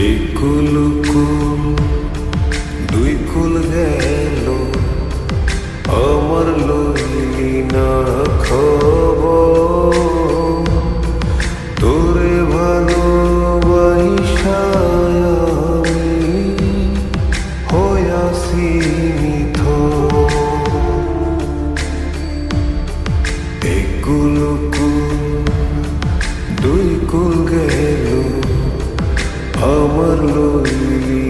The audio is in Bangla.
একুল কুল দুই কুল গেল আমার লইলি না খবর তোরে ভালোবাসা আমি হইয়াছি নিথর। একুল কুল দুই কুল গেল আমার লইলি